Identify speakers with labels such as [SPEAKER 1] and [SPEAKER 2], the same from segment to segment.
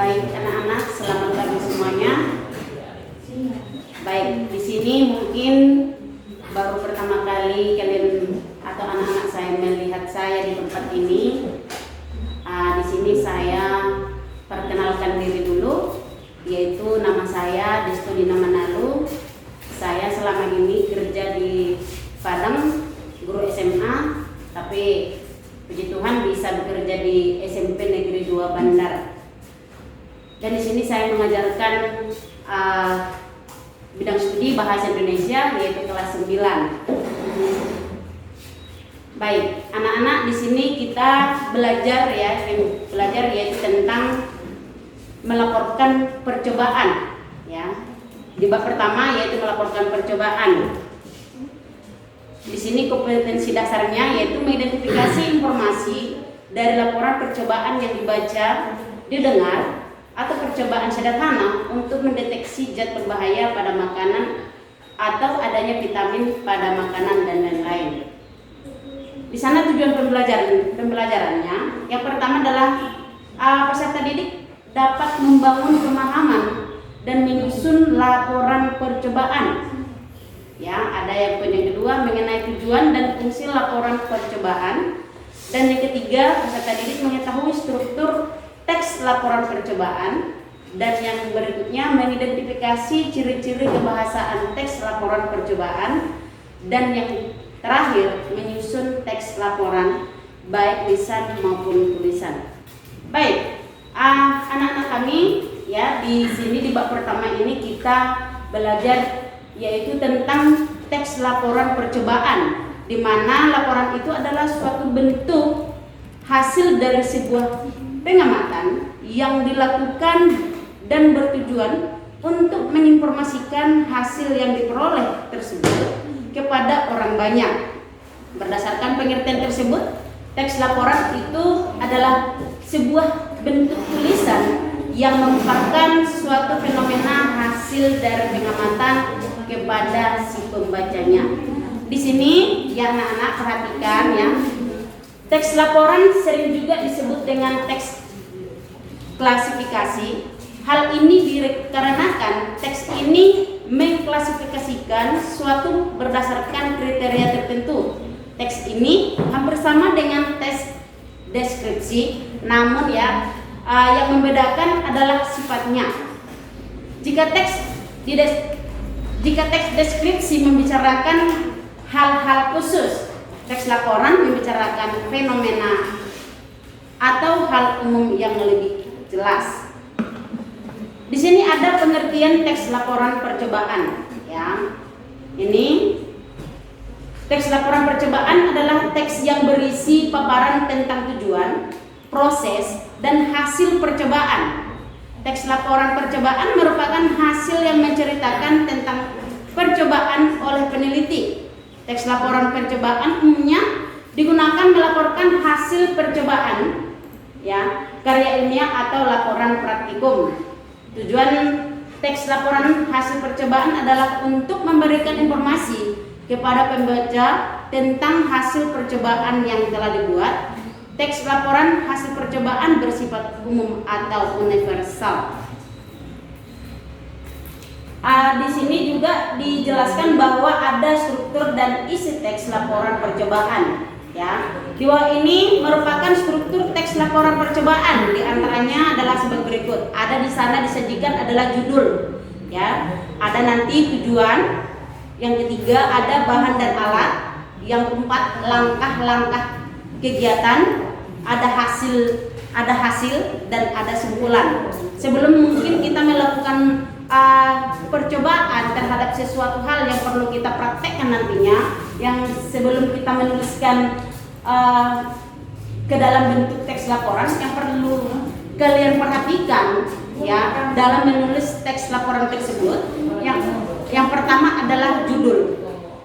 [SPEAKER 1] Baik anak-anak, selamat pagi semuanya. Baik, di sini mungkin baru pertama kali kalian atau anak-anak saya melihat saya di tempat ini. Di sini saya perkenalkan diri dulu, yaitu nama saya Destudina Manalu. Saya selama ini kerja di Padang, guru SMA, tapi puji Tuhan bisa bekerja di SMP Negeri 2 Bandar. Dan di sini saya mengajarkan bidang studi bahasa Indonesia, yaitu kelas 9. Baik, anak-anak, di sini kita belajar yaitu tentang melaporkan percobaan, ya. Di bab pertama yaitu melaporkan percobaan. Di sini kompetensi dasarnya yaitu mengidentifikasi informasi dari laporan percobaan yang dibaca, didengar, atau percobaan sederhana untuk mendeteksi zat berbahaya pada makanan atau adanya vitamin pada makanan dan lain-lain. Di sana tujuan pembelajarannya yang pertama adalah peserta didik dapat membangun pemahaman dan menyusun laporan percobaan. Ya, ada yang kedua mengenai tujuan dan fungsi laporan percobaan, dan yang ketiga peserta didik mengetahui struktur teks laporan percobaan, dan yang berikutnya mengidentifikasi ciri-ciri kebahasaan teks laporan percobaan, dan yang terakhir menyusun teks laporan baik lisan maupun tulisan. Baik, anak-anak kami, ya, di sini di bab pertama ini kita belajar yaitu tentang teks laporan percobaan, di mana laporan itu adalah suatu bentuk hasil dari sebuah pengamatan yang dilakukan dan bertujuan untuk menginformasikan hasil yang diperoleh tersebut kepada orang banyak. Berdasarkan pengertian tersebut, teks laporan itu adalah sebuah bentuk tulisan yang mengungkapkan suatu fenomena hasil dari pengamatan kepada si pembacanya. Di sini ya anak-anak perhatikan ya. Teks laporan sering juga disebut dengan teks klasifikasi. Hal ini dikarenakan teks ini mengklasifikasikan suatu berdasarkan kriteria tertentu. Teks ini hampir sama dengan teks deskripsi, namun yang membedakan adalah sifatnya. Jika teks deskripsi membicarakan hal-hal khusus, teks laporan membicarakan fenomena atau hal umum yang lebih jelas. Di sini ada pengertian teks laporan percobaan, ya. Ini teks laporan percobaan adalah teks yang berisi paparan tentang tujuan, proses, dan hasil percobaan. Teks laporan percobaan merupakan hasil yang menceritakan tentang percobaan oleh peneliti. Teks laporan percobaan umumnya digunakan melaporkan hasil percobaan, ya, karya ilmiah atau laporan praktikum. Tujuan teks laporan hasil percobaan adalah untuk memberikan informasi kepada pembaca tentang hasil percobaan yang telah dibuat. Teks laporan hasil percobaan bersifat umum atau universal. Di sini juga dijelaskan bahwa ada struktur dan isi teks laporan percobaan. Ya, di bawah ini merupakan struktur teks laporan percobaan. Di antaranya adalah sebagai berikut. Ada di sana disajikan adalah judul, ya. Ada nanti tujuan. Yang ketiga ada bahan dan alat. Yang keempat langkah-langkah kegiatan. Ada hasil dan ada simpulan. Sebelum mungkin kita melakukan percobaan terhadap sesuatu hal yang perlu kita praktekkan nantinya, yang sebelum kita menuliskan ke dalam bentuk teks laporan, yang perlu kalian perhatikan ya dalam menulis teks laporan tersebut, yang pertama adalah judul.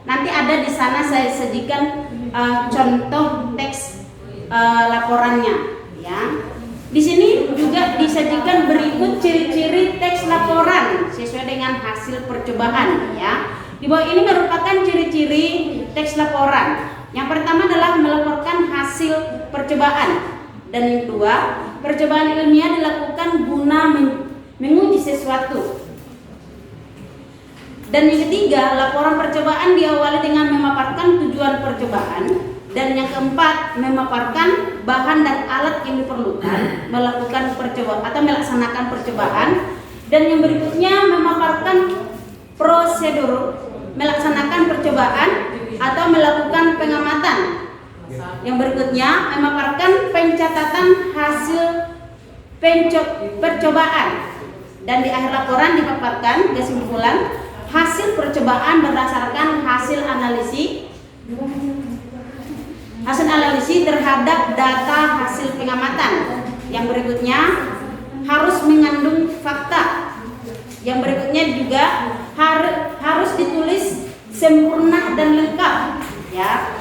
[SPEAKER 1] Nanti ada di sana saya sajikan contoh teks laporannya, ya. Di sini juga disajikan berikut ciri-ciri teks laporan sesuai dengan hasil percobaan, ya. Di bawah ini merupakan ciri-ciri teks laporan. Yang pertama adalah melaporkan hasil percobaan, dan yang kedua, percobaan ilmiah dilakukan guna sesuatu. Dan yang ketiga, laporan percobaan diawali dengan memaparkan tujuan percobaan. Dan yang keempat, memaparkan bahan dan alat yang diperlukan melakukan percobaan atau melaksanakan percobaan. Dan yang berikutnya, memaparkan prosedur melaksanakan percobaan atau melakukan pengamatan. Yang berikutnya, memaparkan pencatatan hasil percobaan. Dan di akhir laporan dipaparkan kesimpulan hasil percobaan berdasarkan hasil analisis terhadap data hasil pengamatan. Yang berikutnya harus mengandung fakta. Yang berikutnya juga harus ditulis sempurna dan lengkap, ya.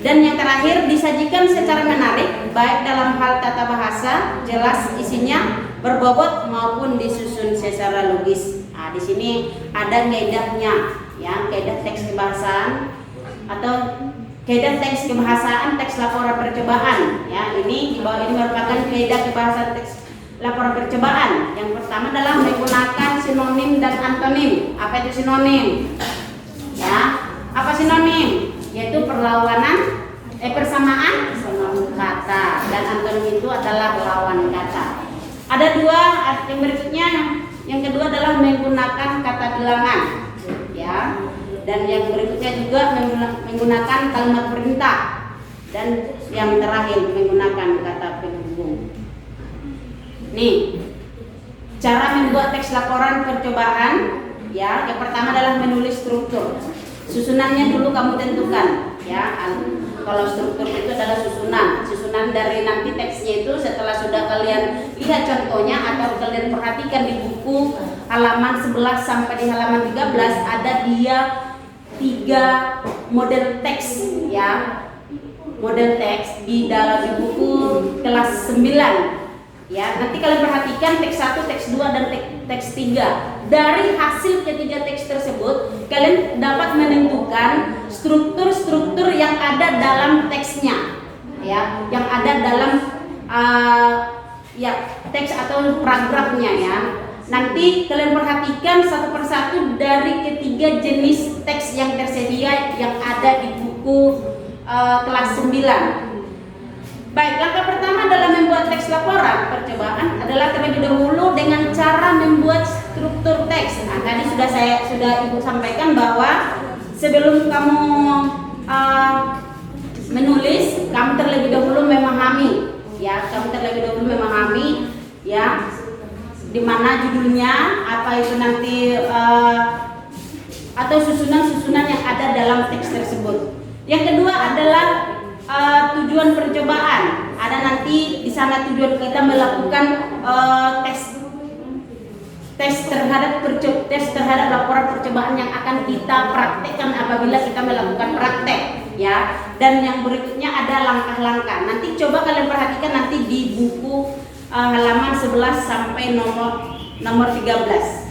[SPEAKER 1] Dan yang terakhir, disajikan secara menarik baik dalam hal tata bahasa, jelas isinya, berbobot maupun disusun secara logis. Nah, di sini ada kaedahnya, ya, kaedah teks kebahasaan atau kaedah teks kebahasaan teks laporan percobaan. Ya, ini di bawah ini merupakan kaedah kebahasaan teks laporan percobaan. Yang pertama adalah menggunakan sinonim dan antonim. Apa itu sinonim? Ya, apa sinonim? Yaitu persamaan kata, dan antonim itu adalah lawan kata. Ada dua, yang berikutnya yang kedua adalah menggunakan kata bilangan, ya. Dan yang berikutnya juga menggunakan kalimat perintah, dan yang terakhir menggunakan kata penghubung. Nih, cara membuat teks laporan percobaan, ya. Yang pertama adalah menulis struktur. Susunannya dulu kamu tentukan, ya. Kalau struktur itu adalah susunan dari nanti teksnya itu setelah sudah kalian lihat contohnya atau kalian perhatikan di buku halaman 11 sampai di halaman 13 ada dia 3 model teks, ya. Model teks di dalam buku kelas 9. Ya, nanti kalian perhatikan teks 1, teks 2 dan teks 3. Dari hasil ketiga teks tersebut, kalian dapat menentukan struktur-struktur yang ada dalam teksnya, ya, yang ada dalam teks atau paragrafnya, ya. Nanti kalian perhatikan satu persatu dari ketiga jenis teks yang tersedia yang ada di buku kelas 9. Baik, langkah pertama dalam membuat teks laporan percobaan adalah terlebih dahulu dengan cara membuat struktur teks. Nah, tadi sudah Ibu sampaikan bahwa sebelum kamu menulis, kamu terlebih dahulu memahami, ya, di mana judulnya, apa itu nanti atau susunan-susunan yang ada dalam teks tersebut. Yang kedua adalah tujuan percobaan. Ada nanti di sana tujuan kita melakukan tes terhadap laporan percobaan yang akan kita praktekkan apabila kita melakukan praktek, ya. Dan yang berikutnya ada langkah-langkah. Nanti coba kalian perhatikan nanti di buku halaman 11 sampai nomor 13.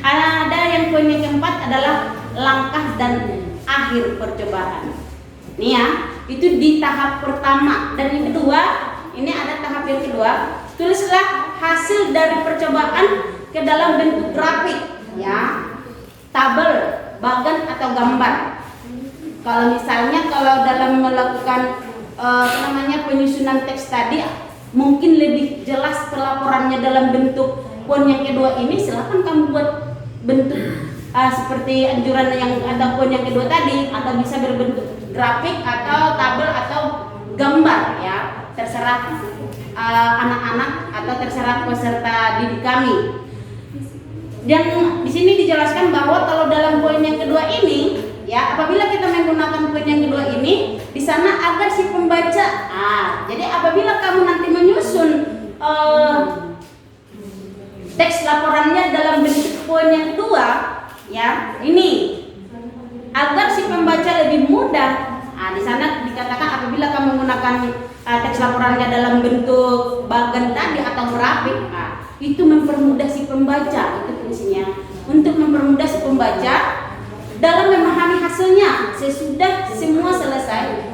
[SPEAKER 1] Ada yang poin yang keempat adalah langkah dan akhir percobaan. Nih, ya. Itu di tahap pertama. Dan yang kedua, ini ada tahap yang kedua. Tulislah hasil dari percobaan ke dalam bentuk grafik, ya, tabel, bagan atau gambar. Kalau misalnya dalam melakukan penyusunan teks tadi mungkin lebih jelas pelaporannya dalam bentuk poin yang kedua ini, silakan kamu buat bentuk seperti anjuran yang ada poin yang kedua tadi, atau bisa berbentuk grafik atau tabel atau gambar, ya, terserah anak-anak atau terserah peserta didik kami. Dan di sini dijelaskan bahwa kalau dalam poin yang kedua ini, ya, apabila kita menggunakan poin yang kedua ini di sana agar si pembaca, jadi apabila kamu nanti menyusun teks laporannya dalam bentuk poin yang kedua, ya, ini agar si pembaca lebih mudah. Di sana dikatakan apabila kamu menggunakan teks laporannya dalam bentuk bagan tadi atau grafik, itu mempermudah si pembaca. Itu fungsinya untuk mempermudah si pembaca dalam memahami hasilnya sesudah semua selesai.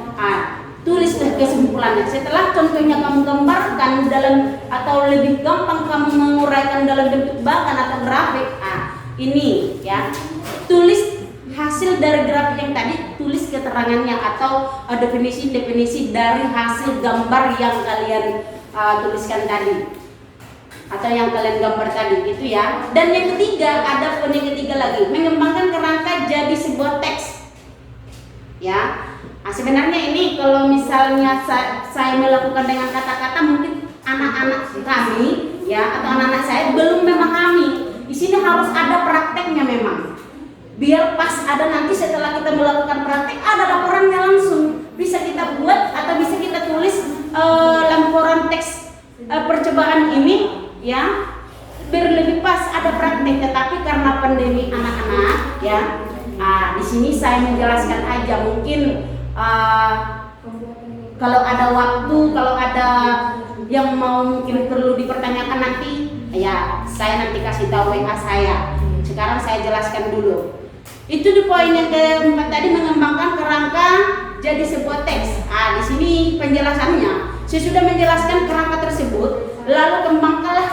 [SPEAKER 1] tulislah kesimpulannya. Setelah contohnya kamu gambarkan dalam atau lebih gampang kamu menguraikan dalam bentuk bahkan atau grafik, ini ya, tulis hasil dari grafik yang tadi, tulis keterangannya atau definisi-definisi dari hasil gambar yang kalian tuliskan tadi atau yang kalian gambar tadi, gitu ya. Dan yang ketiga, ada poin yang ketiga lagi, mengembangkan kerangka jadi sebuah teks, ya. Sebenarnya ini kalau misalnya saya melakukan dengan kata-kata, mungkin anak-anak kami ya atau anak-anak saya belum memahami. Di sini harus ada prakteknya memang. Biar pas ada nanti setelah kita melakukan praktek ada laporannya langsung. Bisa kita buat atau bisa kita tulis laporan teks percobaan ini ya. Biar lebih pas ada praktek. Tetapi karena pandemi anak-anak ya, di sini saya menjelaskan aja mungkin. Kalau ada waktu, kalau ada yang mau mungkin perlu dipertanyakan nanti, ya saya nanti kasih tahu WA saya. Sekarang saya jelaskan dulu. Itu di poin yang keempat tadi, mengembangkan kerangka jadi sebuah teks. Di sini penjelasannya. Saya sudah menjelaskan kerangka tersebut, lalu kembangkanlah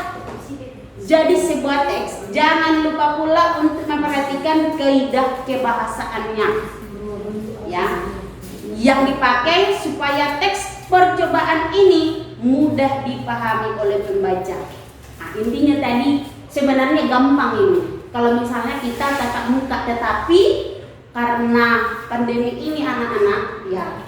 [SPEAKER 1] jadi sebuah teks. Jangan lupa pula untuk memperhatikan kaidah kebahasaannya, ya, yang dipakai supaya teks percobaan ini mudah dipahami oleh pembaca. Intinya tadi sebenarnya gampang ini. Kalau misalnya kita tatap muka, tetapi karena pandemi ini anak-anak ya,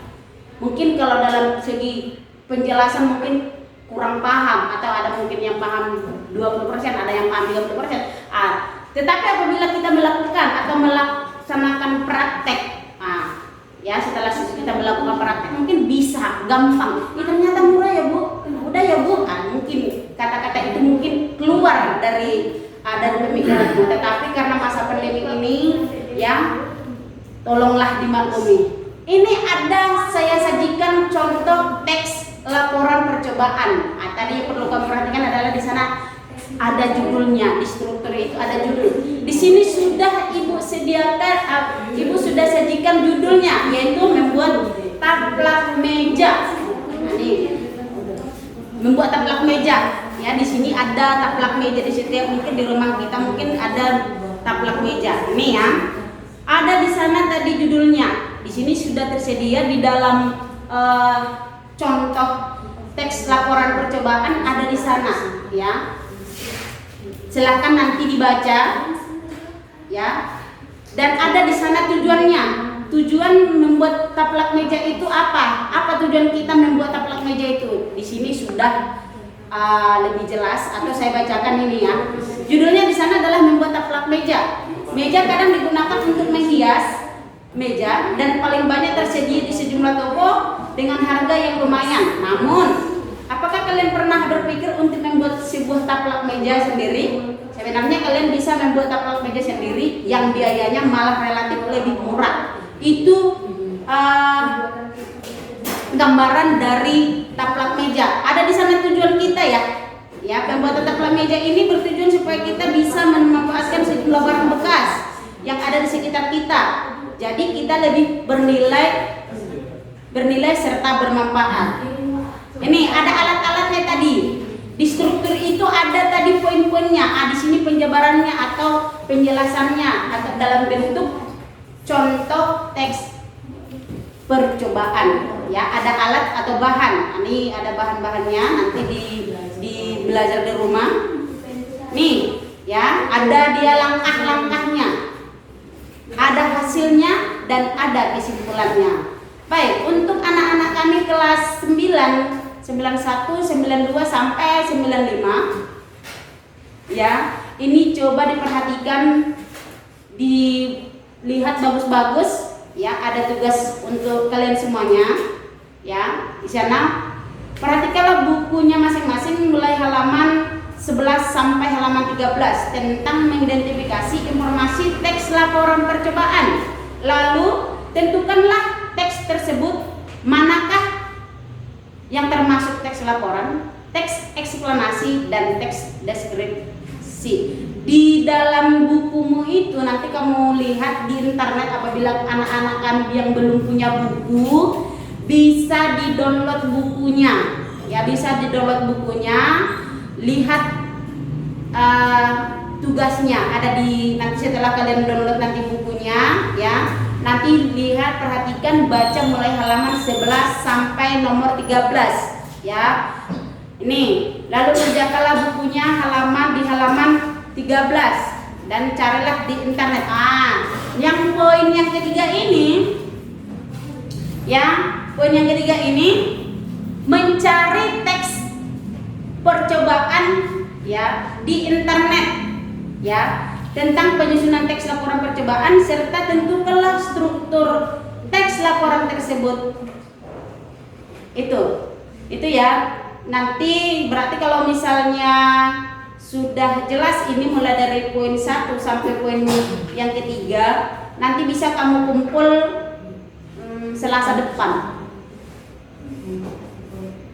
[SPEAKER 1] mungkin kalau dalam segi penjelasan mungkin kurang paham atau ada mungkin yang paham 20%, ada yang paham 30%. Tetapi apabila kita melakukan atau melaksanakan praktek, ya setelah kita melakukan praktek mungkin bisa gampang. Ternyata murah ya Bu, udah ya Bu. Mungkin kata-kata itu mungkin keluar dari pemikiranmu. Tetapi karena masa pandemi ini ya, tolonglah dimaklumi. Ini ada saya sajikan contoh teks laporan percobaan. Tadi yang perlu kamu perhatikan adalah di sana ada judulnya, di struktur itu ada judul. Di sini sudah Ibu sediakan, Ibu sudah sajikan judulnya, yaitu membuat taplak meja. Ini membuat taplak meja. Ya, di sini ada taplak meja, di setiap mungkin di rumah kita mungkin ada taplak meja. Ini ya. Ada di sana tadi judulnya. Di sini sudah tersedia di dalam contoh teks laporan percobaan ada di sana, ya. Silahkan nanti dibaca, ya. Dan ada di sana tujuannya. Tujuan membuat taplak meja itu apa? Apa tujuan kita membuat taplak meja itu? Di sini sudah lebih jelas, atau saya bacakan ini ya. Judulnya di sana adalah membuat taplak meja. Meja kadang digunakan untuk menghias meja dan paling banyak tersedia di sejumlah toko dengan harga yang lumayan. Namun, apakah kalian pernah berpikir untuk membuat sebuah taplak meja sendiri? Sebenarnya kalian bisa membuat taplak meja sendiri yang biayanya malah relatif lebih murah. Itu gambaran dari taplak meja. Ada di sana tujuan kita ya. Ya, pembuatan taplak meja ini bertujuan supaya kita bisa memanfaatkan sejumlah barang bekas yang ada di sekitar kita. Jadi kita lebih bernilai serta bermanfaat. Ini ada alat-alatnya tadi. Di struktur itu ada tadi poin-poinnya. Di sini penjabarannya atau penjelasannya atau dalam bentuk contoh teks percobaan. Ya, ada alat atau bahan. Ini ada bahan-bahannya, nanti di belajar di rumah. Nih, ya, ada dia langkah-langkahnya. Ada hasilnya dan ada kesimpulannya. Baik, untuk anak-anak kami kelas 9, 91, 92 sampai 95. Ya, ini coba diperhatikan, dilihat bagus-bagus. Ya, ada tugas untuk kalian semuanya. Ya, di sana perhatikanlah bukunya masing-masing mulai halaman 11 sampai halaman 13 tentang mengidentifikasi informasi teks laporan percobaan. Lalu tentukanlah teks tersebut manakah yang termasuk teks laporan, teks eksplanasi, dan teks deskripsi. Di dalam bukumu itu nanti kamu lihat di internet, apabila anak-anak kami yang belum punya buku, bisa di-download bukunya. Ya, bisa di-download bukunya. Lihat tugasnya ada di, nanti setelah kalian download nanti bukunya ya. Nanti lihat, perhatikan, baca mulai halaman 11 sampai nomor 13 ya. Ini, lalu kerjakanlah bukunya di halaman 13 dan carilah di internet. Yang poin yang ketiga ini ya, poin yang ketiga ini mencari teks percobaan ya di internet ya, tentang penyusunan teks laporan percobaan serta tentukanlah struktur teks laporan tersebut. Itu ya. Nanti berarti kalau misalnya sudah jelas ini mulai dari poin 1 sampai poin yang ketiga, nanti bisa kamu kumpul Selasa depan.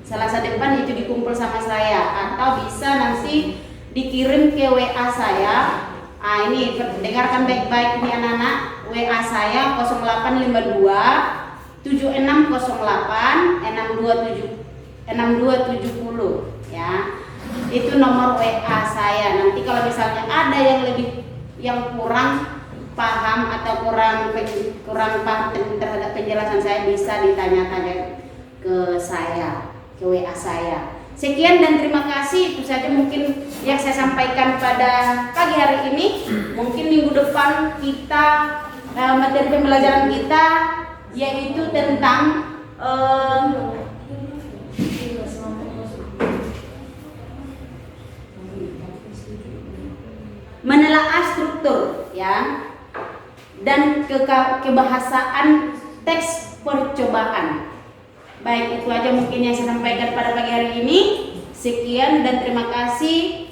[SPEAKER 1] Selasa depan itu dikumpul sama saya, atau bisa nanti dikirim ke WA saya. Ini dengarkan baik-baik nih anak-anak. WA saya 0852 7608 6270 ya. Itu nomor WA saya. Nanti kalau misalnya ada yang kurang paham atau kurang paham terhadap penjelasan saya, bisa ditanya-tanya ke saya, ke WA saya. Sekian dan terima kasih. Itu saja mungkin yang saya sampaikan pada pagi hari ini. Mungkin minggu depan kita materi pembelajaran kita yaitu tentang menelaah struktur ya, dan kebahasaan teks percobaan. Baik, itu aja mungkin yang saya sampaikan pada pagi hari ini. Sekian dan terima kasih.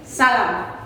[SPEAKER 1] Salam.